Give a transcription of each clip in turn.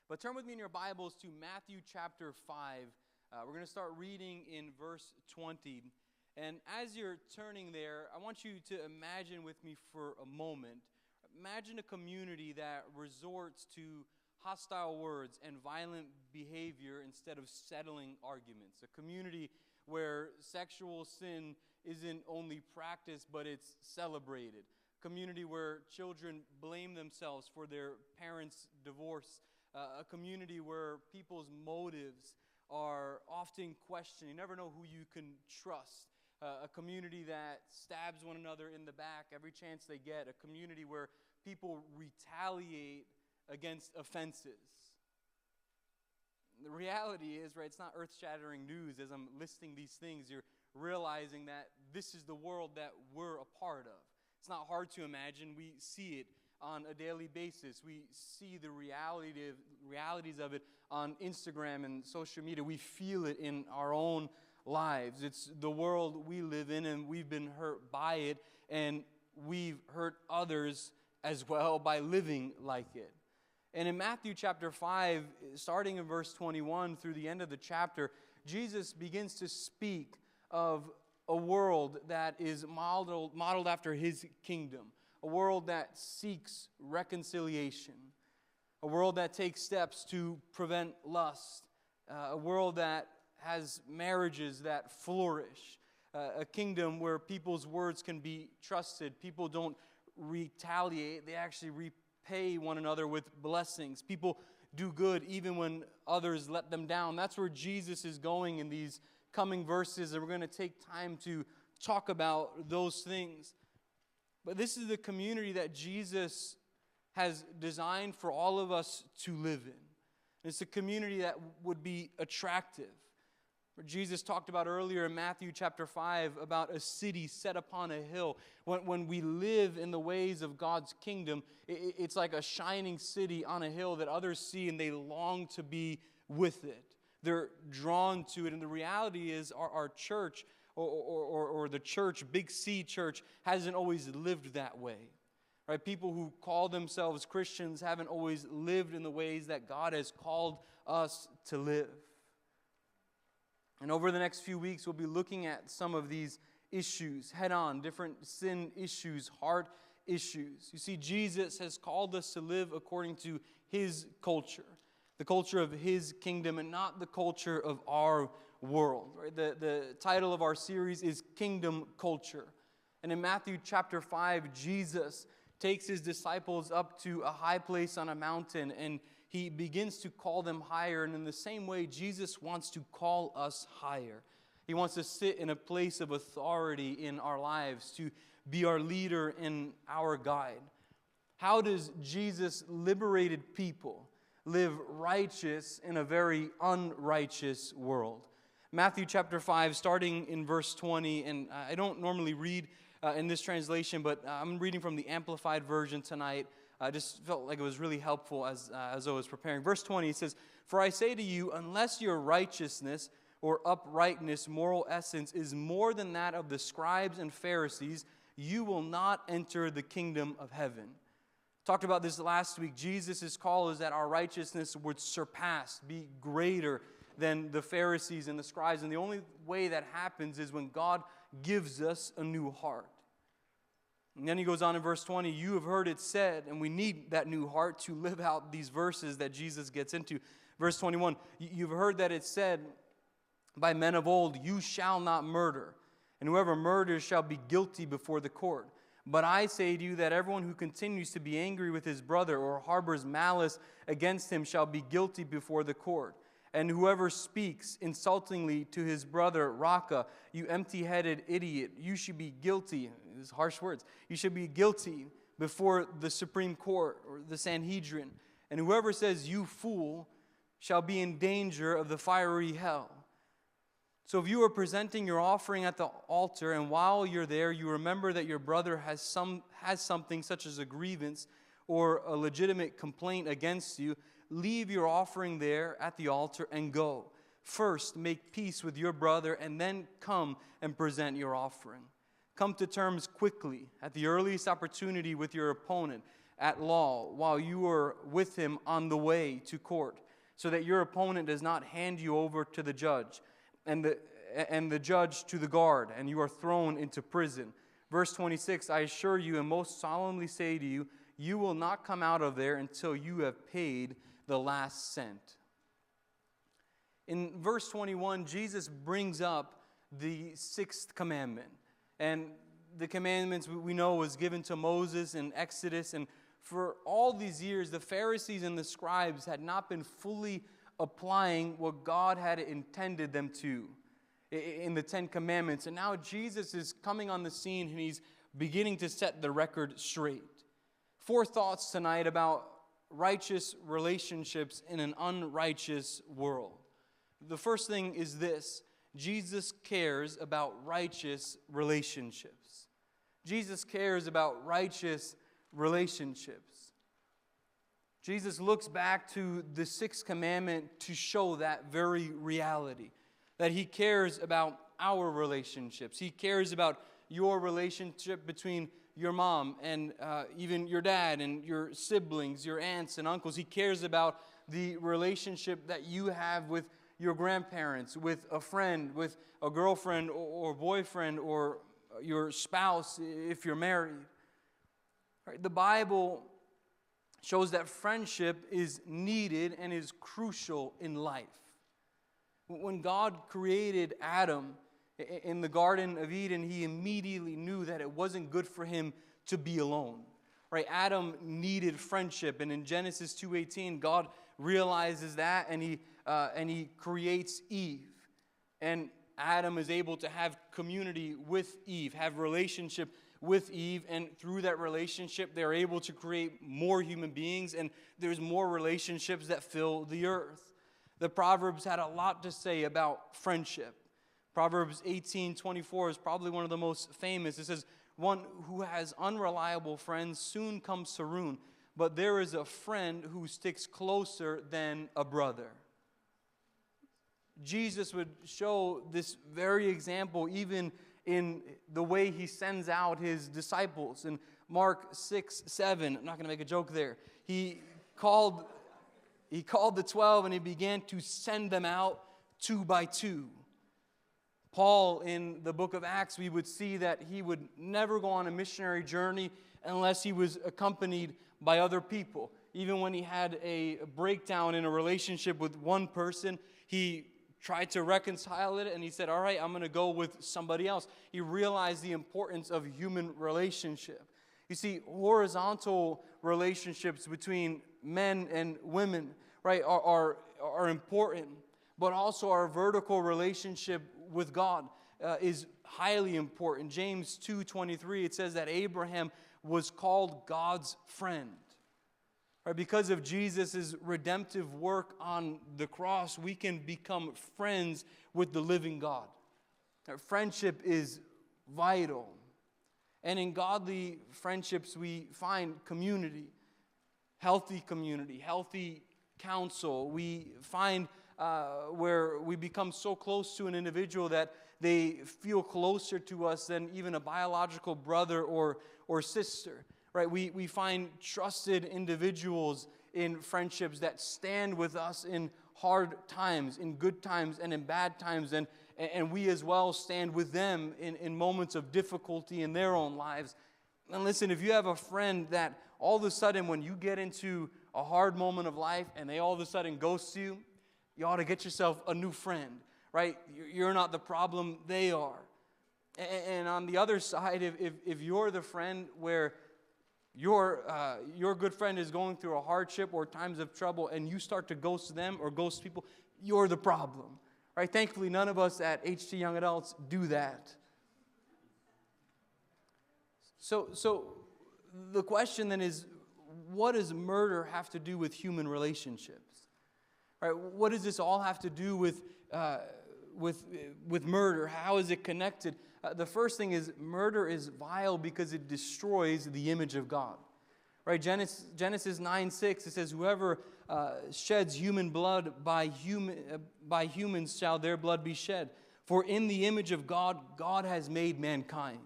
But turn with me in your Bibles to Matthew chapter 5. We're going to start reading in verse 20. And as you're turning there, I want you to imagine with me for a moment. Imagine a community that resorts to hostile words and violent behavior instead of settling arguments. A community where sexual sin isn't only practiced, but it's celebrated. A community where children blame themselves for their parents' divorce. A community where people's motives are often questioned. You never know who you can trust. A community that stabs one another in the back every chance they get. A community where people retaliate against offenses. The reality is, right, it's not earth-shattering news. As I'm listing these things, you're realizing that this is the world that we're a part of. It's not hard to imagine. We see it on a daily basis. We see the realities of it on Instagram and social media. We feel it in our own lives. It's the world we live in, and we've been hurt by it, and we've hurt others as well by living like it. And in Matthew chapter 5, starting in verse 21 through the end of the chapter, Jesus begins to speak of a world that is modeled after his kingdom. A world that seeks reconciliation. A world that takes steps to prevent lust. A world that has marriages that flourish. A kingdom where people's words can be trusted. People don't retaliate. They actually repay one another with blessings. People do good even when others let them down. That's where Jesus is going in these coming verses, and we're going to take time to talk about those things. But this is the community that Jesus has designed for all of us to live in. It's a community that would be attractive. Where Jesus talked about earlier in Matthew chapter 5 about a city set upon a hill. When we live in the ways of God's kingdom, it's like a shining city on a hill that others see and they long to be with it. They're drawn to it. And the reality is our church or the church, Big C church, hasn't always lived that way. Right? People who call themselves Christians haven't always lived in the ways that God has called us to live. And over the next few weeks, we'll be looking at some of these issues head on, different sin issues, heart issues. You see, Jesus has called us to live according to his culture, the culture of his kingdom, and not the culture of our world. Right? The title of our series is Kingdom Culture. And in Matthew chapter 5, Jesus takes his disciples up to a high place on a mountain, and he begins to call them higher. And in the same way, Jesus wants to call us higher. He wants to sit in a place of authority in our lives, to be our leader and our guide. How does Jesus' liberated people live righteous in a very unrighteous world? Matthew chapter 5, starting in verse 20, and I don't normally read in this translation, but I'm reading from the Amplified Version tonight. I just felt like it was really helpful as I was preparing. Verse 20, it says, "For I say to you, unless your righteousness or uprightness, moral essence, is more than that of the scribes and Pharisees, you will not enter the kingdom of heaven." Talked about this last week. Jesus' call is that our righteousness would surpass, be greater than the Pharisees and the scribes. And the only way that happens is when God gives us a new heart. And then he goes on in verse 20, "You have heard it said," and we need that new heart to live out these verses that Jesus gets into. Verse 21, "You've heard that it said by men of old, 'You shall not murder, and whoever murders shall be guilty before the court.' But I say to you that everyone who continues to be angry with his brother or harbors malice against him shall be guilty before the court. And whoever speaks insultingly to his brother, Raka, you empty-headed idiot, you should be guilty," these harsh words, "you should be guilty before the Supreme Court or the Sanhedrin. And whoever says, 'You fool,' shall be in danger of the fiery hell. So if you are presenting your offering at the altar, and while you're there, you remember that your brother has something such as a grievance or a legitimate complaint against you, leave your offering there at the altar and go. First, make peace with your brother, and then come and present your offering. Come to terms quickly, at the earliest opportunity with your opponent, at law while you are with him on the way to court, so that your opponent does not hand you over to the judge, and the judge to the guard, and you are thrown into prison. Verse 26, I assure you and most solemnly say to you, you will not come out of there until you have paid the last cent. In verse 21, Jesus brings up the sixth commandment. And the commandments we know was given to Moses in Exodus. And for all these years, the Pharisees and the scribes had not been fully applying what God had intended them to in the Ten Commandments. And now Jesus is coming on the scene and he's beginning to set the record straight. 4 thoughts tonight about righteous relationships in an unrighteous world. The first thing is this: Jesus cares about righteous relationships. Jesus cares about righteous relationships. Jesus looks back to the sixth commandment to show that very reality, that he cares about our relationships. He cares about your relationship between your mom and even your dad and your siblings, your aunts and uncles. He cares about the relationship that you have with your grandparents, with a friend, with a girlfriend or boyfriend, or your spouse if you're married. Right? The Bible shows that friendship is needed and is crucial in life. When God created Adam in the Garden of Eden, he immediately knew that it wasn't good for him to be alone. Right? Adam needed friendship, and in Genesis 2:18, God realizes that, and he creates Eve. And Adam is able to have community with Eve, have relationship with Eve, and through that relationship, they're able to create more human beings, and there's more relationships that fill the earth. The Proverbs had a lot to say about friendship. Proverbs 18:24 is probably one of the most famous. It says, one who has unreliable friends soon comes to ruin, but there is a friend who sticks closer than a brother. Jesus would show this very example even in the way he sends out his disciples. In Mark 6:7, I'm not going to make a joke there. He called the 12 and he began to send them out 2 by 2. Paul, in the book of Acts, we would see that he would never go on a missionary journey unless he was accompanied by other people. Even when he had a breakdown in a relationship with one person, he tried to reconcile it, and he said, all right, I'm going to go with somebody else. He realized the importance of human relationship. You see, horizontal relationships between men and women, right, are important, but also our vertical relationship with God is highly important. James 2:23, it says that Abraham was called God's friend. Right, because of Jesus' redemptive work on the cross, we can become friends with the living God. Friendship is vital. And in godly friendships, we find community, healthy counsel. We find where we become so close to an individual that they feel closer to us than even a biological brother or sister. Right? We find trusted individuals in friendships that stand with us in hard times, in good times, and in bad times. And we as well stand with them in moments of difficulty in their own lives. And listen, if you have a friend that all of a sudden when you get into a hard moment of life and they all of a sudden ghost you, you ought to get yourself a new friend, right? You're not the problem, they are. And on the other side, if you're the friend where your good friend is going through a hardship or times of trouble and you start to ghost them or ghost people, you're the problem. Right? Thankfully, none of us at HT Young Adults do that. So the question then is, what does murder have to do with human relationships? Right? What does this all have to do with murder? How is it connected? The first thing is murder is vile because it destroys the image of God. Right? Genesis 9:6, it says, whoever sheds human blood by humans shall their blood be shed. For in the image of God, God has made mankind.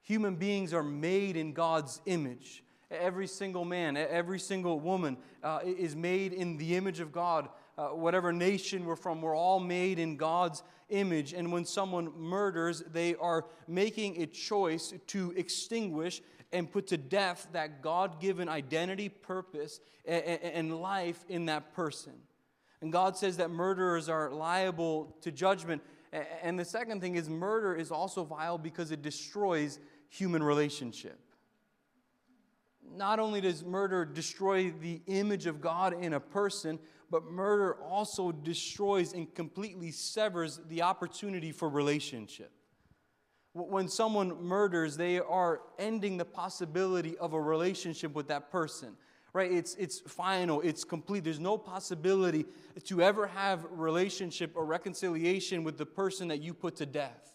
Human beings are made in God's image. Every single man, every single woman is made in the image of God. Whatever nation we're from, we're all made in God's image. And when someone murders, they are making a choice to extinguish and put to death that God-given identity, purpose, and life in that person. And God says that murderers are liable to judgment. And the second thing is murder is also vile because it destroys human relationship. Not only does murder destroy the image of God in a person, but murder also destroys and completely severs the opportunity for relationship. When someone murders, they are ending the possibility of a relationship with that person. Right? It's final, it's complete. There's no possibility to ever have relationship or reconciliation with the person that you put to death.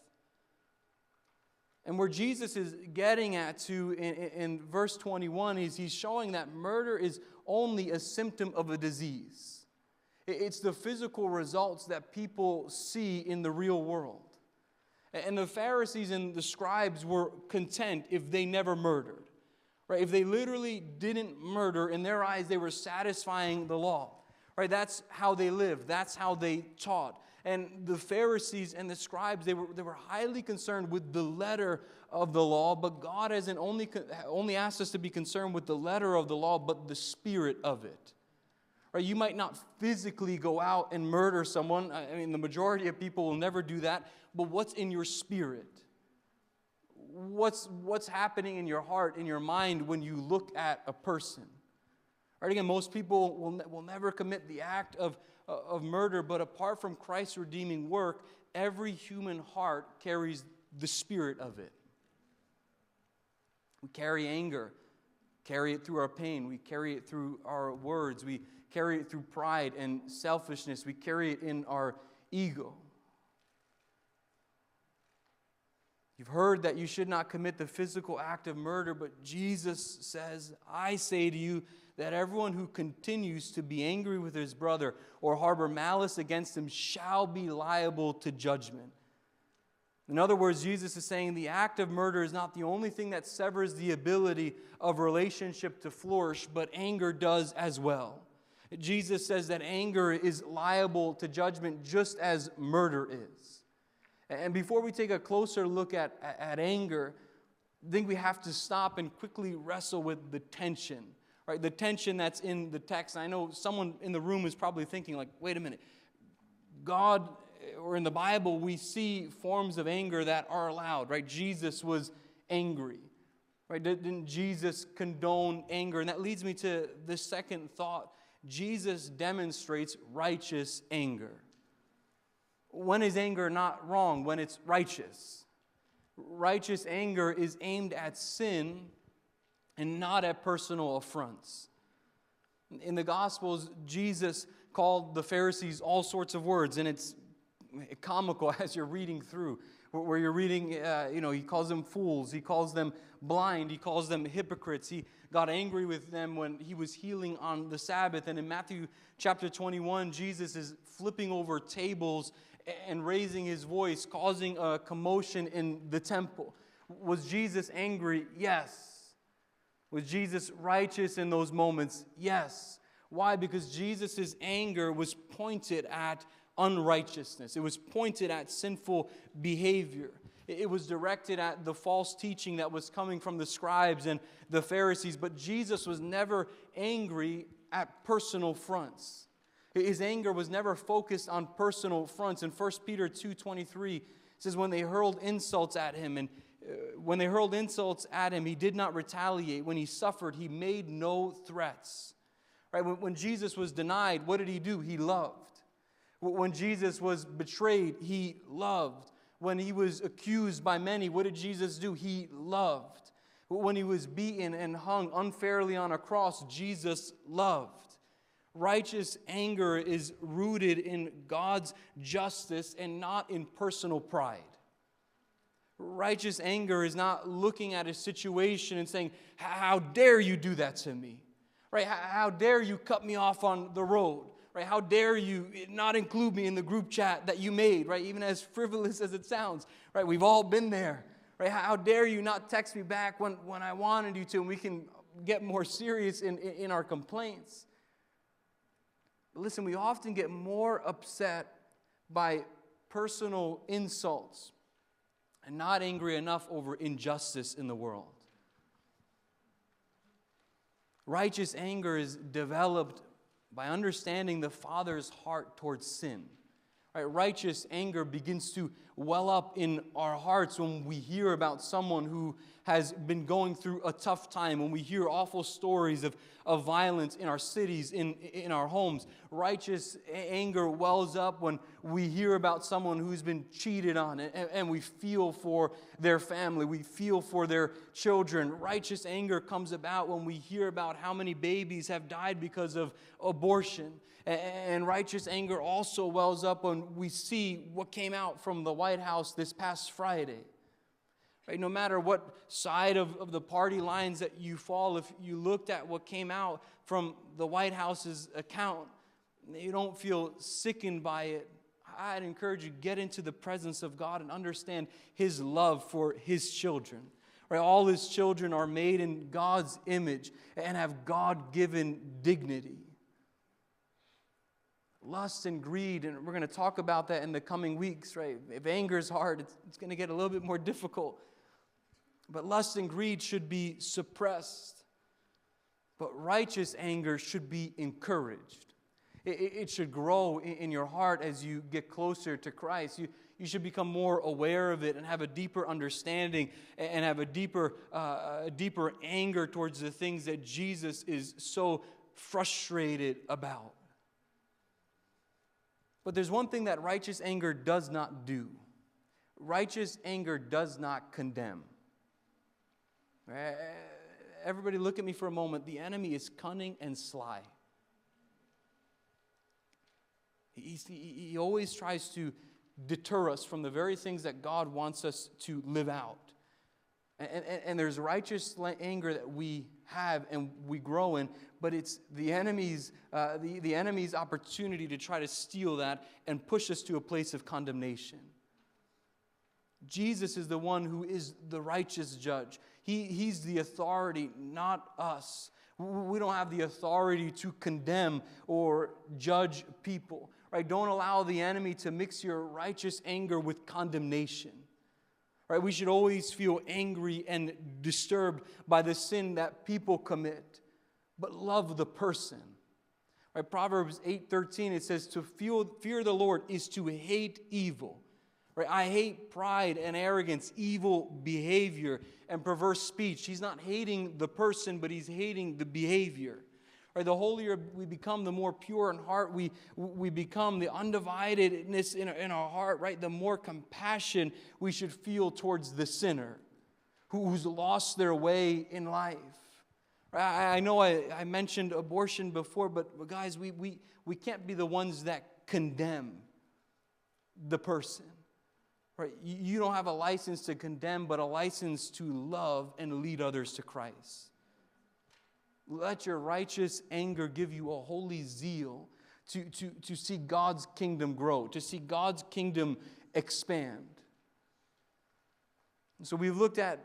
And where Jesus is getting at to in verse 21 is he's showing that murder is only a symptom of a disease. It's the physical results that people see in the real world. And the Pharisees and the scribes were content if they never murdered. Right? If they literally didn't murder, in their eyes they were satisfying the law. Right? That's how they lived. That's how they taught. And the Pharisees and the scribes, they were highly concerned with the letter of the law, but God hasn't only asked us to be concerned with the letter of the law, but the spirit of it. Right? You might not physically go out and murder someone. I mean, the majority of people will never do that, but what's in your spirit? What's happening in your heart, in your mind when you look at a person? Right? Again, most people will never commit the act of murder, but apart from Christ's redeeming work, every human heart carries the spirit of it. We carry anger, carry it through our pain, we carry it through our words, we carry it through pride and selfishness, we carry it in our ego. You've heard that you should not commit the physical act of murder, but Jesus says, I say to you that everyone who continues to be angry with his brother or harbor malice against him shall be liable to judgment. In other words, Jesus is saying the act of murder is not the only thing that severs the ability of relationship to flourish, but anger does as well. Jesus says that anger is liable to judgment just as murder is. And before we take a closer look at anger, I think we have to stop and quickly wrestle with the tension. Right, the tension that's in the text. I know someone in the room is probably thinking like, wait a minute. God, or in the Bible, we see forms of anger that are allowed. Right? Jesus was angry. Right? Didn't Jesus condone anger? And that leads me to the second thought. Jesus demonstrates righteous anger. When is anger not wrong? When it's righteous. Righteous anger is aimed at sin and not at personal affronts. In the Gospels, Jesus called the Pharisees all sorts of words, and it's comical as you're reading through, where you're reading, he calls them fools, he calls them blind, he calls them hypocrites. He got angry with them when he was healing on the Sabbath, and in Matthew chapter 21, Jesus is flipping over tables and raising his voice, causing a commotion in the temple. Was Jesus angry? Yes. Was Jesus righteous in those moments? Yes. Why? Because Jesus' anger was pointed at unrighteousness. It was pointed at sinful behavior. It was directed at the false teaching that was coming from the scribes and the Pharisees. But Jesus was never angry at personal fronts. His anger was never focused on personal fronts. In 1 Peter 2:23, it says, when they hurled insults at him, he did not retaliate. When he suffered, he made no threats. Right? When Jesus was denied, what did he do? He loved. When Jesus was betrayed, he loved. When he was accused by many, what did Jesus do? He loved. When he was beaten and hung unfairly on a cross, Jesus loved. Righteous anger is rooted in God's justice and not in personal pride. Righteous anger is not looking at a situation and saying, how dare you do that to me? Right? How dare you cut me off on the road? Right? How dare you not include me in the group chat that you made? Right? Even as frivolous as it sounds. Right? We've all been there. Right? How dare you not text me back when I wanted you to? And we can get more serious in our complaints. But listen, we often get more upset by personal insults and not angry enough over injustice in the world. Righteous anger is developed by understanding the Father's heart towards sin. Right? Righteous anger begins to well up in our hearts when we hear about someone who has been going through a tough time, when we hear awful stories of violence in our cities, in our homes. Righteous anger wells up when we hear about someone who's been cheated on, and we feel for their family, we feel for their children. Righteous anger comes about when we hear about how many babies have died because of abortion. And righteous anger also wells up when we see what came out from the White House this past Friday. Right? No matter what side of the party lines that you fall, if you looked at what came out from the White House's account, you don't feel sickened by it, I'd encourage you to get into the presence of God and understand His love for His children. Right? All His children are made in God's image and have God-given dignity. Lust and greed, and we're going to talk about that in the coming weeks, right? If anger is hard, it's going to get a little bit more difficult. But lust and greed should be suppressed. But righteous anger should be encouraged. It should grow in your heart as you get closer to Christ. You should become more aware of it and have a deeper understanding and have a deeper anger towards the things that Jesus is so frustrated about. But there's one thing that righteous anger does not do. Righteous anger does not condemn. Everybody look at me for a moment. The enemy is cunning and sly. He always tries to deter us from the very things that God wants us to live out. And there's righteous anger that we have and we grow in, but it's the enemy's opportunity to try to steal that and push us to a place of condemnation. Jesus is the one who is the righteous judge. He's the authority, not us. We don't have the authority to condemn or judge people. Right? Don't allow the enemy to mix your righteous anger with condemnation. Right? We should always feel angry and disturbed by the sin that people commit, but love the person. Right? Proverbs 8:13, it says, to fear the Lord is to hate evil. Right? I hate pride and arrogance, evil behavior, and perverse speech. He's not hating the person, but he's hating the behavior. Right? The holier we become, the more pure in heart we become, the undividedness in our heart, right? The more compassion we should feel towards the sinner who's lost their way in life. Right? I know I mentioned abortion before, but guys, we can't be the ones that condemn the person. Right? You don't have a license to condemn, but a license to love and lead others to Christ. Let your righteous anger give you a holy zeal to see God's kingdom grow, to see God's kingdom expand. And so we've looked at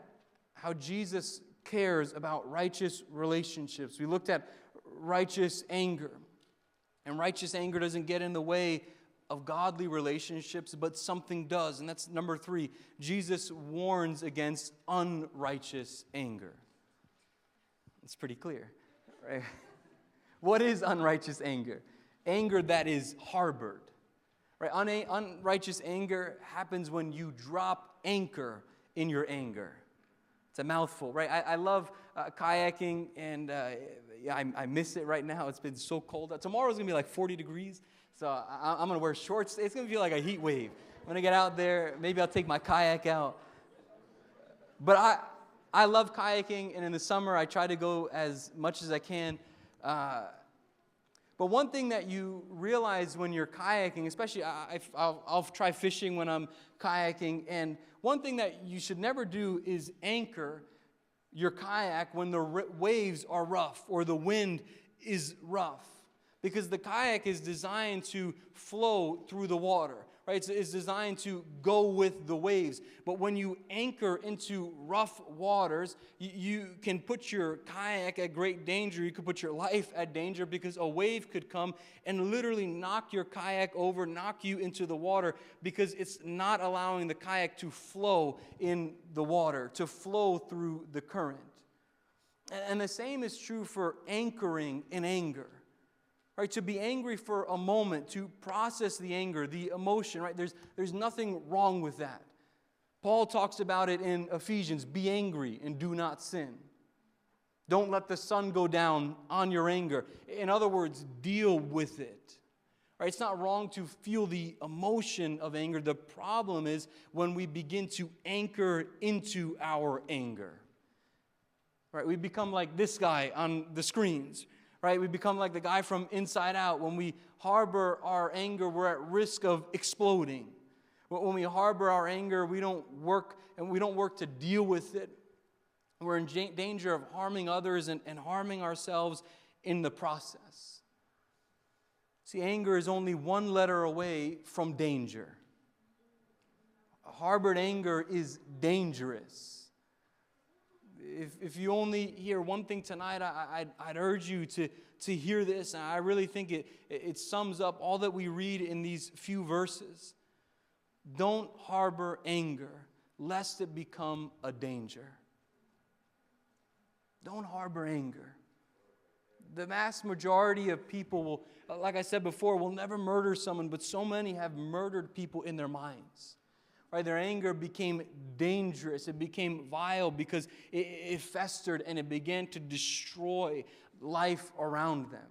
how Jesus cares about righteous relationships. We looked at righteous anger. And righteous anger doesn't get in the way of godly relationships, but something does. And that's number 3. Jesus warns against unrighteous anger. It's pretty clear, right? What is unrighteous anger? Anger that is harbored, right? Unrighteous anger happens when you drop anchor in your anger. It's a mouthful, right? I love kayaking, and I miss it right now. It's been so cold. Tomorrow's going to be like 40 degrees, so I'm going to wear shorts. It's going to feel like a heat wave. I'm going to get out there. Maybe I'll take my kayak out. But I love kayaking, and in the summer I try to go as much as I can. But one thing that you realize when you're kayaking, especially I'll try fishing when I'm kayaking, and one thing that you should never do is anchor your kayak when the waves are rough or the wind is rough. Because the kayak is designed to flow through the water. right? It's designed to go with the waves. But when you anchor into rough waters, you can put your kayak at great danger. You could put your life at danger because a wave could come and literally knock your kayak over, knock you into the water because it's not allowing the kayak to flow in the water, to flow through the current. And the same is true for anchoring in anger. Right, to be angry for a moment, to process the anger, the emotion, right? There's nothing wrong with that. Paul talks about it in Ephesians, be angry and do not sin. Don't let the sun go down on your anger. In other words, deal with it. Right, it's not wrong to feel the emotion of anger. The problem is when we begin to anchor into our anger. Right, we become like this guy on the screens. Right? We become like the guy from Inside Out. When we harbor our anger, we're at risk of exploding. When we harbor our anger, we don't work to deal with it. We're in danger of harming others and harming ourselves in the process. See, anger is only one letter away from danger. Harbored anger is dangerous. If you only hear one thing tonight, I'd urge you to hear this. And I really think it sums up all that we read in these few verses. Don't harbor anger, lest it become a danger. Don't harbor anger. The vast majority of people will, like I said before, will never murder someone, but so many have murdered people in their minds. Right, their anger became dangerous. It became vile because it festered and it began to destroy life around them.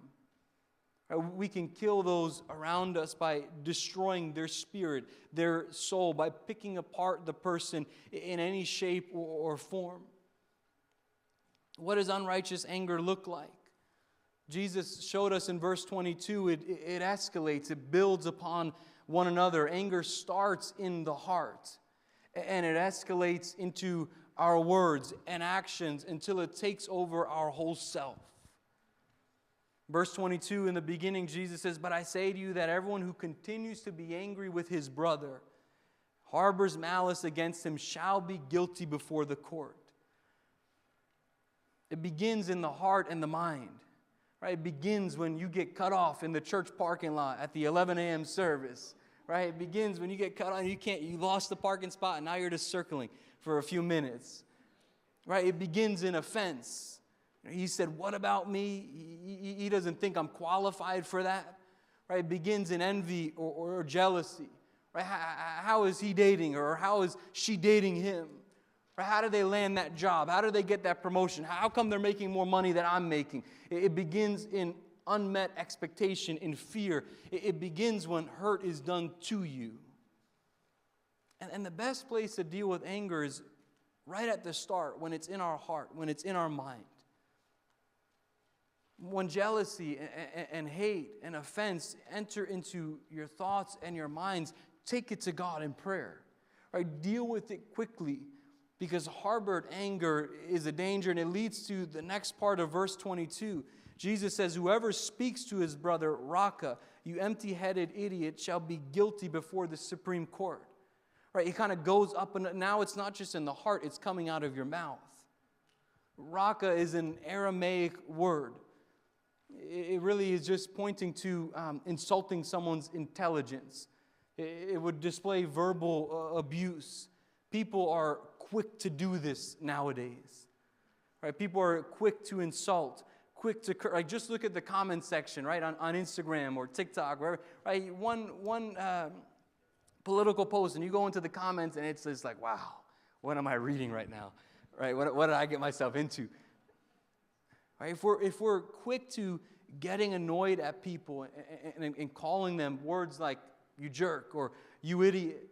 Right, we can kill those around us by destroying their spirit, their soul, by picking apart the person in any shape or form. What does unrighteous anger look like? Jesus showed us in verse 22, it escalates, it builds upon one another. Anger starts in the heart, and it escalates into our words and actions until it takes over our whole self. Verse 22, in the beginning, Jesus says, "But I say to you that everyone who continues to be angry with his brother, harbors malice against him, shall be guilty before the court." It begins in the heart and the mind. Right? It begins when you get cut off in the church parking lot at the 11 a.m. service. Right? It begins when you get cut off. You lost the parking spot and now you're just circling for a few minutes. Right? It begins in offense. He said, "What about me?" He doesn't think I'm qualified for that. Right? It begins in envy or jealousy. Right? How is he dating her? Or how is she dating him? Right? How do they land that job? How do they get that promotion? How come they're making more money than I'm making? It begins in unmet expectation, in fear. It begins when hurt is done to you. And the best place to deal with anger is right at the start, when it's in our heart, when it's in our mind. When jealousy and hate and offense enter into your thoughts and your minds, take it to God in prayer. Right? Deal with it quickly. Because harbored anger is a danger, and it leads to the next part of verse 22. Jesus says, "Whoever speaks to his brother, Raka, you empty-headed idiot, shall be guilty before the Supreme Court." Right? It kind of goes up, and now it's not just in the heart, it's coming out of your mouth. Raka is an Aramaic word. It really is just pointing to insulting someone's intelligence. It would display verbal abuse. People are quick to do this nowadays. Right? People are quick to insult, quick to like just look at the comment section, right, on Instagram or TikTok, wherever. Right? One political post, and you go into the comments, and it's just like, wow, what am I reading right now? Right? What did I get myself into? Right? If we're quick to getting annoyed at people and calling them words like "you jerk" or "you idiot,"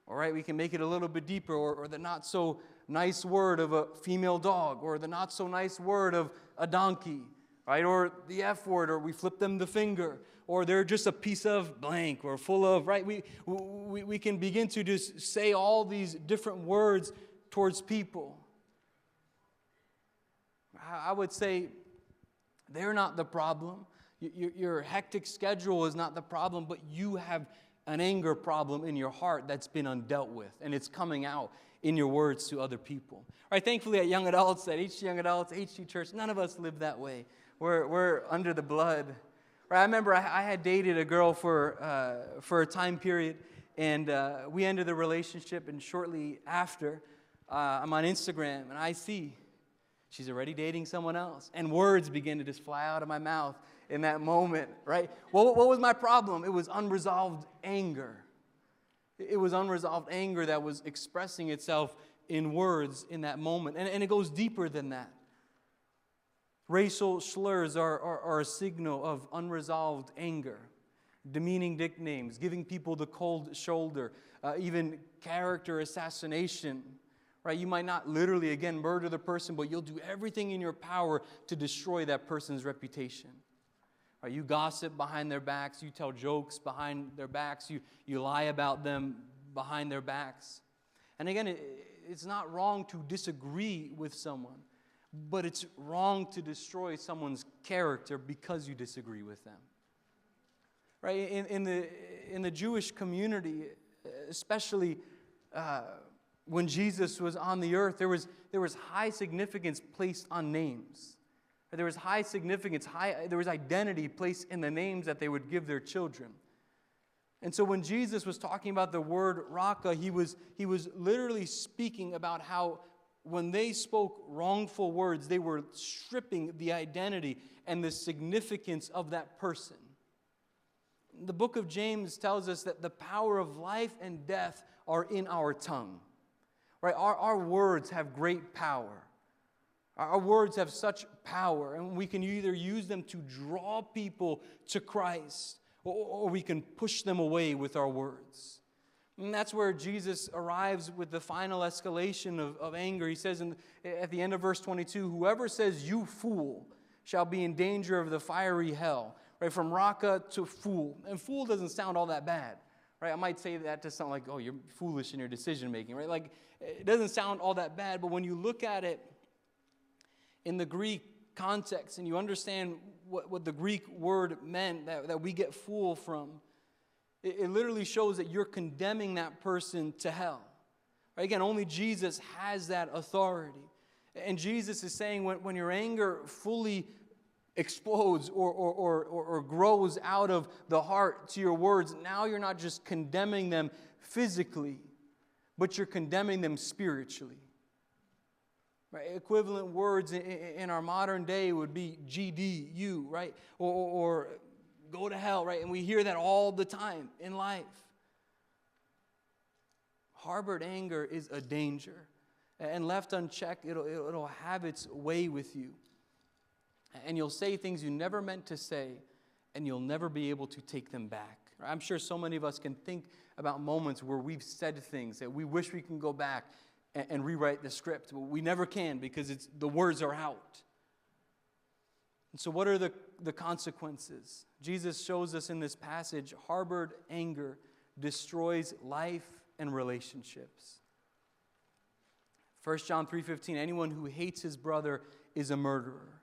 all right, we can make it a little bit deeper, or the not so nice word of a female dog, or the not so nice word of a donkey, right? Or the F word, or we flip them the finger, or they're just a piece of blank, or full of, right? We can begin to just say all these different words towards people. I would say they're not the problem. Your hectic schedule is not the problem, but you have an anger problem in your heart that's been undealt with, and it's coming out in your words to other people. Right? Thankfully, at Young Adults, at HT Young Adults, HT Church, none of us live that way. We're under the blood. Right? I remember I had dated a girl for a time period, and we ended the relationship, and shortly after, I'm on Instagram, and I see she's already dating someone else, and words begin to just fly out of my mouth in that moment, right? What was my problem? It was unresolved anger. It was unresolved anger that was expressing itself in words in that moment. And it goes deeper than that. Racial slurs are a signal of unresolved anger. Demeaning nicknames, giving people the cold shoulder, even character assassination. Right? You might not literally, again, murder the person, but you'll do everything in your power to destroy that person's reputation. Right? You gossip behind their backs. You tell jokes behind their backs. You lie about them behind their backs. And again, it's not wrong to disagree with someone, but it's wrong to destroy someone's character because you disagree with them. Right? In the Jewish community, especially when Jesus was on the earth, there was high significance placed on names. There was high significance, there was identity placed in the names that they would give their children. And so when Jesus was talking about the word raka, he was literally speaking about how when they spoke wrongful words, they were stripping the identity and the significance of that person. The book of James tells us that the power of life and death are in our tongue. Right? Our words have great power. Our words have such power, and we can either use them to draw people to Christ, or we can push them away with our words. And that's where Jesus arrives with the final escalation of anger. He says at the end of verse 22, whoever says, "You fool," shall be in danger of the fiery hell. Right? From raka to fool. And fool doesn't sound all that bad. Right? I might say that to sound like, oh, you're foolish in your decision making. Right? Like, it doesn't sound all that bad, but when you look at it in the Greek context, and you understand what the Greek word meant that we get fool from, it literally shows that you're condemning that person to hell. Right? Again, only Jesus has that authority. And Jesus is saying when your anger fully explodes or grows out of the heart to your words, now you're not just condemning them physically, but you're condemning them spiritually. Right? Equivalent words in our modern day would be GD, right? Or go to hell, right? And we hear that all the time in life. Harbored anger is a danger. And left unchecked, it'll have its way with you. And you'll say things you never meant to say, and you'll never be able to take them back. I'm sure so many of us can think about moments where we've said things that we wish we can go back and rewrite the script. But we never can because the words are out. And so what are the consequences? Jesus shows us in this passage, harbored anger destroys life and relationships. 1 John 3:15, anyone who hates his brother is a murderer.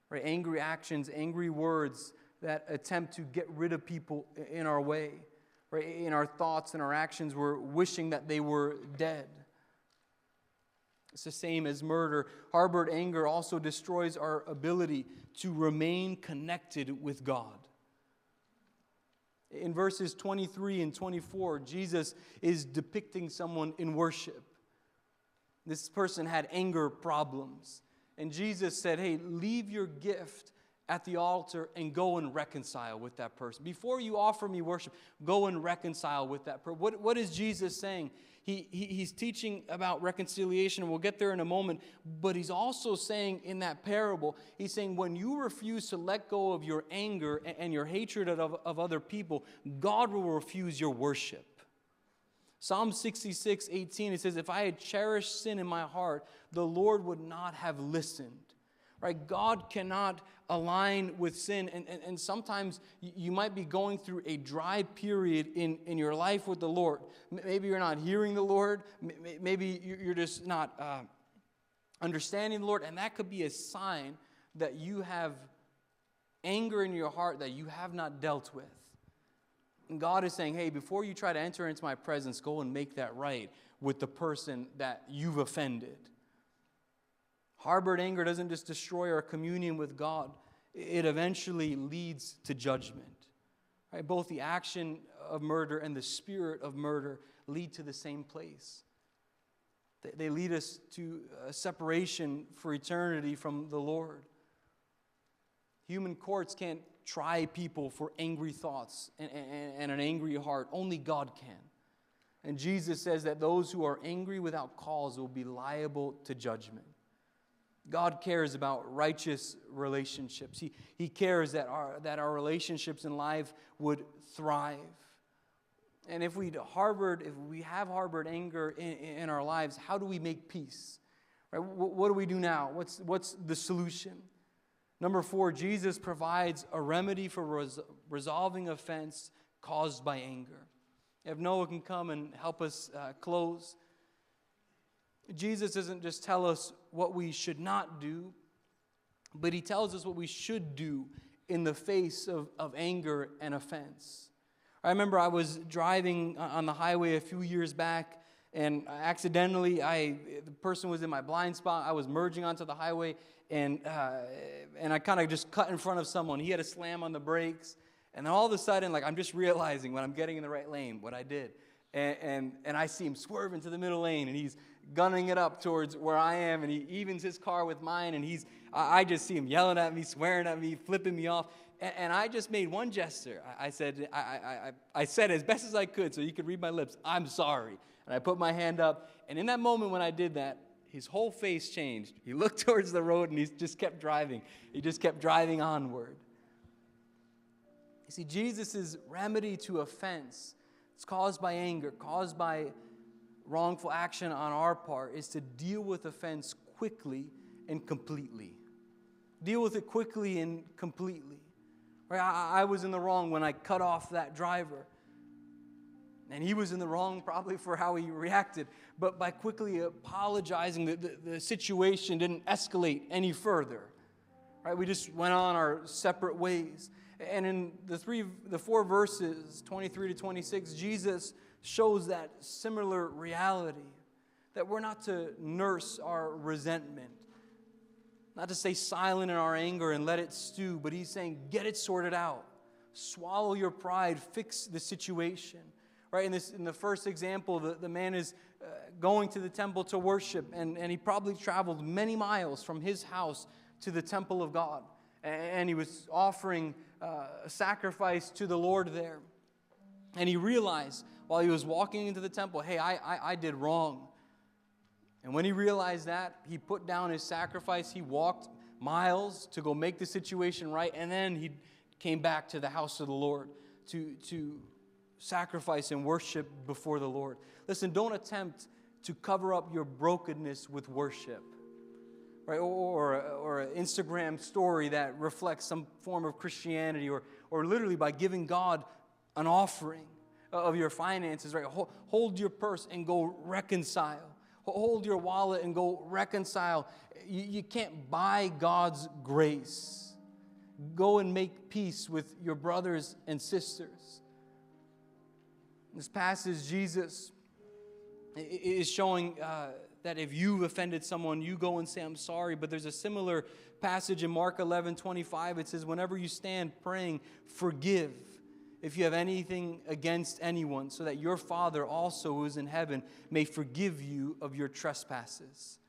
Right? Angry actions, angry words that attempt to get rid of people in our way. Right? In our thoughts and our actions, we're wishing that they were dead. It's the same as murder. Harbored anger also destroys our ability to remain connected with God. In verses 23 and 24, Jesus is depicting someone in worship. This person had anger problems. And Jesus said, hey, leave your gift at the altar and go and reconcile with that person. Before you offer me worship, go and reconcile with that person. What is Jesus saying? He's teaching about reconciliation, and we'll get there in a moment, but he's also saying in that parable, he's saying when you refuse to let go of your anger and your hatred of other people, God will refuse your worship. Psalm 66:18, it says, if I had cherished sin in my heart, the Lord would not have listened. Right? God cannot align with sin. And sometimes you might be going through a dry period in your life with the Lord. Maybe you're not hearing the Lord. Maybe you're just not understanding the Lord. And that could be a sign that you have anger in your heart that you have not dealt with. And God is saying, hey, before you try to enter into my presence, go and make that right with the person that you've offended. Harbored anger doesn't just destroy our communion with God. It eventually leads to judgment. Right? Both the action of murder and the spirit of murder lead to the same place. They lead us to a separation for eternity from the Lord. Human courts can't try people for angry thoughts and an angry heart. Only God can. And Jesus says that those who are angry without cause will be liable to judgment. God cares about righteous relationships. He cares that our relationships in life would thrive. And if we have harbored anger in our lives, how do we make peace? Right? What do we do now? What's the solution? Number 4, Jesus provides a remedy for resolving offense caused by anger. If Noah can come and help us close. Jesus doesn't just tell us what we should not do, but he tells us what we should do in the face of anger and offense. I remember I was driving on the highway a few years back, and accidentally, the person was in my blind spot. I was merging onto the highway, and I kind of just cut in front of someone. He had to slam on the brakes, and then all of a sudden, I'm just realizing when I'm getting in the right lane what I did. And I see him swerve into the middle lane, and he's gunning it up towards where I am, and he evens his car with mine, and I just see him yelling at me, swearing at me, flipping me off, and I just made one gesture. I said as best as I could so you could read my lips, I'm sorry. And I put my hand up, and in that moment when I did that, his whole face changed. He looked towards the road, and he just kept driving. He just kept driving onward. You see, Jesus' remedy to offense, it's caused by anger, caused by wrongful action on our part, is to deal with offense quickly and completely. Deal with it quickly and completely. Right? I was in the wrong when I cut off that driver. And he was in the wrong probably for how he reacted. But by quickly apologizing, the situation didn't escalate any further. Right? We just went on our separate ways. And in the 4 verses, 23 to 26, Jesus shows that similar reality, that we're not to nurse our resentment, not to stay silent in our anger and let it stew, but he's saying, get it sorted out. Swallow your pride, fix the situation. Right? In the first example, the man is going to the temple to worship, and he probably traveled many miles from his house to the temple of God. And he was offering a sacrifice to the Lord there. And he realized while he was walking into the temple, hey, I did wrong. And when he realized that, he put down his sacrifice. He walked miles to go make the situation right. And then he came back to the house of the Lord to sacrifice and worship before the Lord. Listen, don't attempt to cover up your brokenness with worship. Right, or an Instagram story that reflects some form of Christianity, or literally by giving God an offering of your finances. Right, hold your purse and go reconcile. Hold your wallet and go reconcile. You can't buy God's grace. Go and make peace with your brothers and sisters. In this passage, Jesus is showing that if you've offended someone, you go and say, I'm sorry. But there's a similar passage in Mark 11:25. It says, whenever you stand praying, forgive if you have anything against anyone, so that your Father also who is in heaven may forgive you of your trespasses.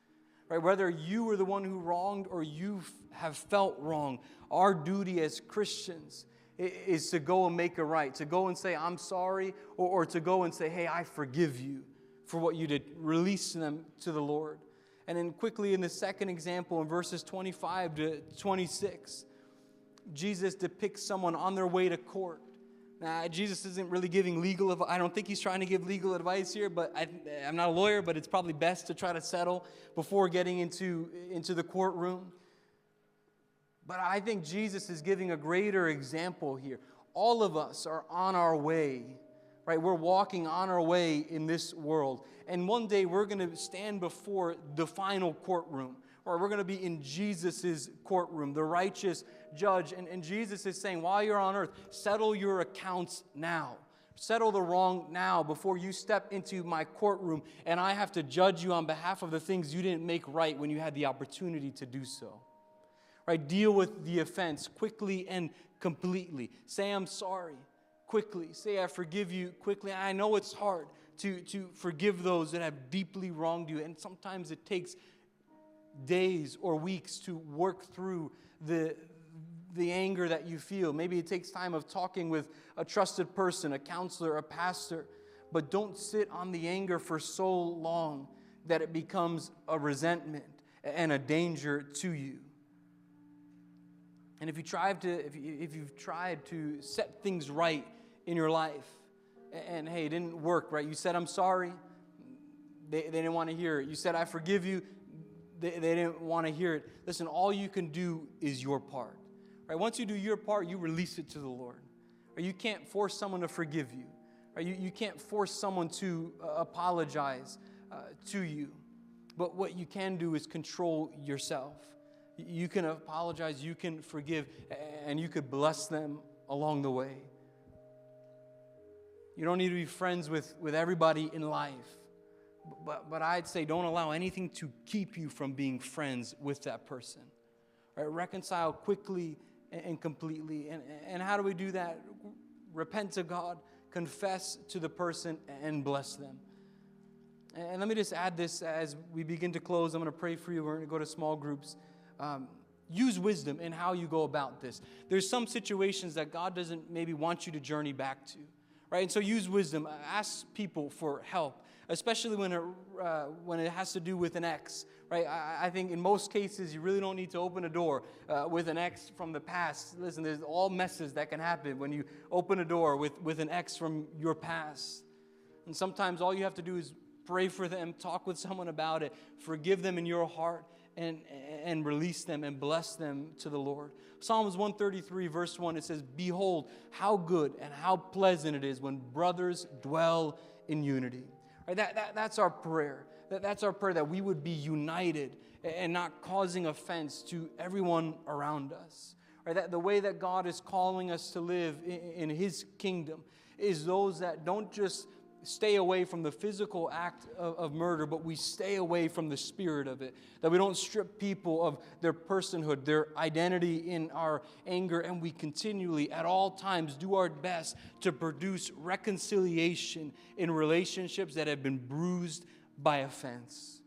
Right? Whether you were the one who wronged or you have felt wrong, our duty as Christians is to go and make it right, to go and say, I'm sorry, or to go and say, hey, I forgive you for what you did. Release them to the Lord. And then quickly in the second example, in verses 25 to 26, Jesus depicts someone on their way to court. Now, Jesus isn't really giving legal advice. I don't think he's trying to give legal advice here, but I'm not a lawyer, but it's probably best to try to settle before getting into the courtroom. But I think Jesus is giving a greater example here. All of us are on our way. Right, we're walking on our way in this world. And one day we're going to stand before the final courtroom Or we're going to be in Jesus' courtroom, the righteous judge. And Jesus is saying, while you're on earth, settle your accounts now. Settle the wrong now before you step into my courtroom and I have to judge you on behalf of the things you didn't make right when you had the opportunity to do so. Right? Deal with the offense quickly and completely. Say, I'm sorry quickly. Say, I forgive you quickly. I know it's hard to forgive those that have deeply wronged you. And sometimes it takes days or weeks to work through the anger that you feel. Maybe it takes time of talking with a trusted person, a counselor, a pastor. But don't sit on the anger for so long that it becomes a resentment and a danger to you. And if you've tried to set things right in your life, and hey, it didn't work, right? You said, I'm sorry. They didn't want to hear it. You said, I forgive you. They didn't want to hear it. Listen, all you can do is your part. Right? Once you do your part, you release it to the Lord. Or you can't force someone to forgive you. Or you can't force someone to apologize to you. But what you can do is control yourself. You can apologize, you can forgive, and you could bless them along the way. You don't need to be friends with everybody in life. But I'd say don't allow anything to keep you from being friends with that person. Right? Reconcile quickly and completely. And how do we do that? Repent to God, confess to the person, and bless them. And let me just add this as we begin to close. I'm going to pray for you. We're going to go to small groups. Use wisdom in how you go about this. There's some situations that God doesn't maybe want you to journey back to. Right? And so use wisdom. Ask people for help. Especially when it has to do with an ex, right? I think in most cases you really don't need to open a door with an ex from the past. Listen, there's all messes that can happen when you open a door with an ex from your past. And sometimes all you have to do is pray for them, talk with someone about it, forgive them in your heart, and release them and bless them to the Lord. Psalms 133 verse 1, it says, behold, how good and how pleasant it is when brothers dwell in unity. Right, that's our prayer. That's our prayer, that we would be united and not causing offense to everyone around us. Right, that the way that God is calling us to live in His kingdom is those that don't just stay away from the physical act of murder, but we stay away from the spirit of it. That we don't strip people of their personhood, their identity in our anger, and we continually, at all times, do our best to produce reconciliation in relationships that have been bruised by offense.